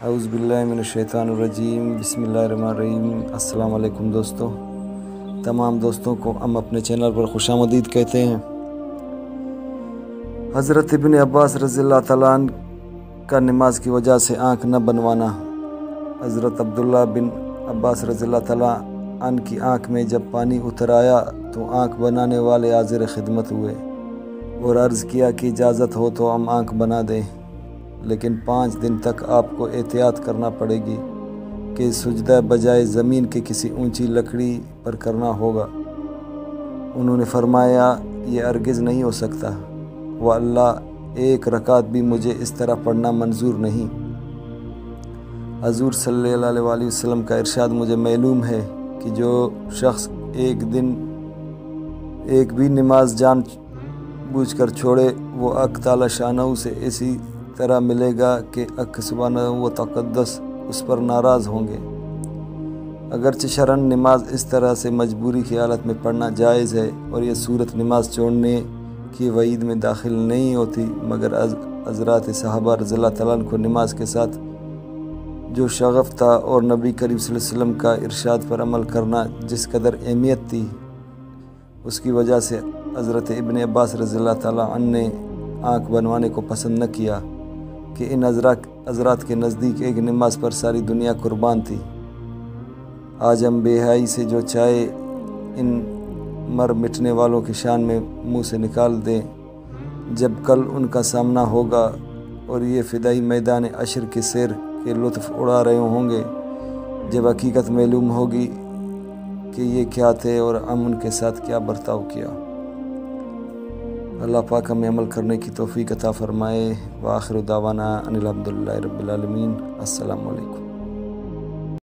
اعوذ باللہ من الشیطان الرجیم، بسم اللہ الرحمن الرحیم۔ السلام علیکم دوستو، تمام دوستوں کو ہم اپنے چینل پر خوش آمدید کہتے ہیں۔ حضرت ابن عباس رضی اللہ تعالیٰ عنہ کا نماز کی وجہ سے آنکھ نہ بنوانا۔ حضرت عبداللہ بن عباس رضی اللہ تعالیٰ عنہ کی آنکھ میں جب پانی اتر آیا تو آنکھ بنانے والے حاضر خدمت ہوئے اور عرض کیا کہ اجازت ہو تو ہم آنکھ بنا دیں، لیکن 5 دن تک آپ کو احتیاط کرنا پڑے گی کہ سجدہ بجائے زمین کے کسی اونچی لکڑی پر کرنا ہوگا۔ انہوں نے فرمایا، یہ ہرگز نہیں ہو سکتا، واللہ ایک رکعت بھی مجھے اس طرح پڑھنا منظور نہیں۔ حضور صلی اللہ علیہ وسلم کا ارشاد مجھے معلوم ہے کہ جو شخص ایک بھی نماز جان بوجھ کر چھوڑے، وہ حق تعالی شانہ سے اسی طرح ملے گا کہ حق سبحانہ و تقدس اس پر ناراض ہوں گے۔ اگرچہ شرعاً نماز اس طرح سے مجبوری کی حالت میں پڑھنا جائز ہے اور یہ صورت نماز چھوڑنے کی وعید میں داخل نہیں ہوتی، مگر حضرات صحابہ رضی اللہ تعالیٰ عنہ کو نماز کے ساتھ جو شغف تھا اور نبی کریم صلی اللہ علیہ وسلم کا ارشاد پر عمل کرنا جس قدر اہمیت تھی، اس کی وجہ سے حضرت ابن عباس رضی اللہ تعالیٰ عنہ نے آنکھ بنوانے کو پسند نہ کیا کہ ان حضرات کے نزدیک ایک نماز پر ساری دنیا قربان تھی۔ آج ہم بے حیائی سے جو چاہے ان مر مٹنے والوں کی شان میں منہ سے نکال دیں، جب کل ان کا سامنا ہوگا اور یہ فدائی میدان عشر کے سیر کے لطف اڑا رہے ہوں گے، جب حقیقت معلوم ہوگی کہ یہ کیا تھے اور ہم ان کے ساتھ کیا برتاؤ کیا۔ اللہ پاک ہمیں عمل کرنے کی توفیق عطا فرمائے۔ وآخر دعوانا ان الحمد للہ رب العالمین۔ السلام علیکم۔